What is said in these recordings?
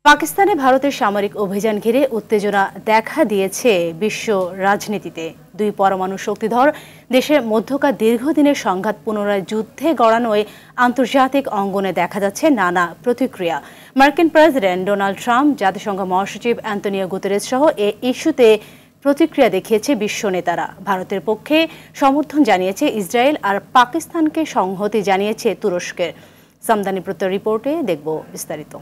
পাকিস্তানে ভারতের সামরিক অভিযান ঘিরে উত্তেজনা দেখা দিয়েছে বিশ্ব রাজনীতিতে। দুই পরমাণু শক্তিধর দেশের মধ্যকার দীর্ঘদিনের সংঘাত পুনরায় যুদ্ধে গড়ানোয় আন্তর্জাতিক অঙ্গনে দেখা যাচ্ছে নানা প্রতিক্রিয়া। মার্কিন প্রেসিডেন্ট ডোনাল্ড ট্রাম্প, জাতিসংঘ মহাসচিব অ্যান্তোনিও গুতেরেস সহ এ ইস্যুতে প্রতিক্রিয়া দেখিয়েছে বিশ্ব নেতারা। ভারতের পক্ষে সমর্থন জানিয়েছে ইসরায়েল, আর পাকিস্তানকে সংহতি জানিয়েছে তুরস্কের। সামদানি প্রত্যয় রিপোর্টে দেখব বিস্তারিত।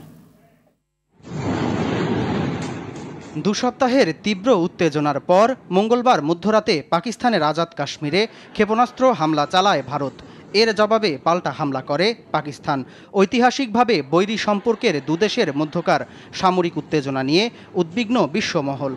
2 সপ্তাহের তীব্র উত্তেজনার পর মঙ্গলবার মধ্যরাতে পাকিস্তানের আজাদ কাশ্মীরে ক্ষেপণাস্ত্র হামলা চালায় ভারত। এর জবাবে পাল্টা হামলা করে পাকিস্তান। ঐতিহাসিকভাবে বৈরী সম্পর্কের দুদেশের মধ্যকার সামরিক উত্তেজনা নিয়ে উদ্বিগ্ন বিশ্বমহল।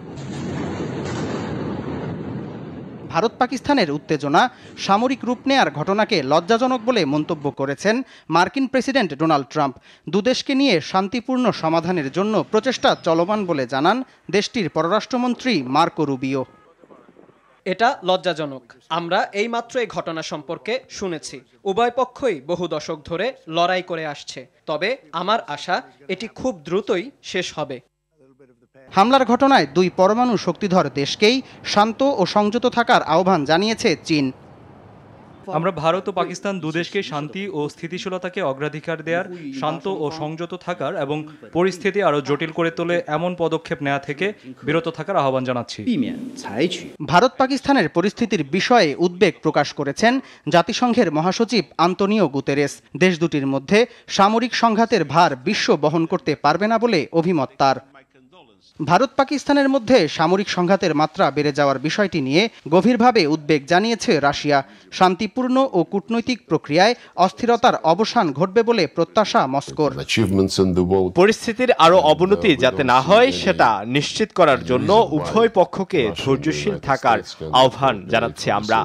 ভারত পাকিস্তানের উত্তেজনা সামরিক রূপ নেয়ার ঘটনাকে লজ্জাজনক বলে মন্তব্য করেছেন মার্কিন প্রেসিডেন্ট ডোনাল্ড ট্রাম্প। দুদেশকে নিয়ে শান্তিপূর্ণ সমাধানের জন্য প্রচেষ্টা চলমান বলে জানান দেশটির পররাষ্ট্রমন্ত্রী মার্কো রুবিও। এটা লজ্জাজনক। আমরা এইমাত্র এই ঘটনা সম্পর্কে শুনেছি। উভয় পক্ষই বহু দশক ধরে লড়াই করে আসছে, তবে আমার আশা এটি খুব দ্রুতই শেষ হবে। হামলার ঘটনায় 2 পরমাণু শক্তিধর দেশকেই শান্ত ও সংযত থাকার আহ্বান জানিয়েছে চীন। আমরা ভারত ও পাকিস্তান দুদেশকে শান্তি ও স্থিতিশীলতাকে অগ্রাধিকার দেওয়ার, শান্ত ও সংযত থাকার এবং পরিস্থিতি আরও জটিল করে তোলে এমন পদক্ষেপ নেওয়া থেকে বিরত থাকার আহ্বান জানাচ্ছি। ভারত পাকিস্তানের পরিস্থিতির বিষয়ে উদ্বেগ প্রকাশ করেছেন জাতিসংঘের মহাসচিব আন্তোনিও গুতেরেস। দেশ দুটির মধ্যে সামরিক সংঘাতের ভার বিশ্ব বহন করতে পারবে না বলে অভিমত তার। ভারত পাকিস্তানের মধ্যে সামরিক সংঘাতের মাত্রা বেড়ে যাওয়ার বিষয়টি নিয়ে গভীরভাবে উদ্বেগ জানিয়েছে রাশিয়া। শান্তিপূর্ণ ও কূটনৈতিক প্রক্রিয়ায় অস্থিরতার অবসান ঘটবে বলে প্রত্যাশা মস্কোর। পরিস্থিতির আরও অবনতি যাতে না হয় সেটা নিশ্চিত করার জন্য উভয় পক্ষকে ধৈর্যশীল থাকার আহ্বান জানাচ্ছি আমরা।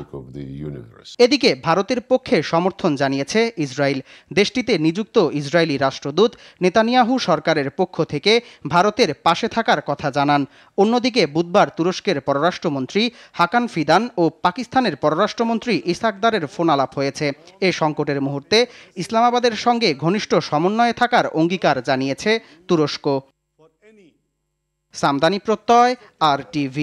এদিকে ভারতের পক্ষে সমর্থন জানিয়েছে ইসরায়েল। দেশটিতে নিযুক্ত ইসরায়েলি রাষ্ট্রদূত নেতানিয়াহু সরকারের পক্ষ থেকে ভারতের পাশে থাকার কথা জানান। অন্যদিকে বুধবার তুরস্কের পররাষ্ট্রমন্ত্রী হাকান ফিদান ও পাকিস্তানের পররাষ্ট্রমন্ত্রী ইসাকদারের ফোনালাপ হয়েছে। এ সংকটের মুহূর্তে ইসলামাবাদের সঙ্গে ঘনিষ্ঠ সমন্বয়ে থাকার অঙ্গীকার জানিয়েছে তুরস্ক। সামদানি প্রত্যয়, RTV।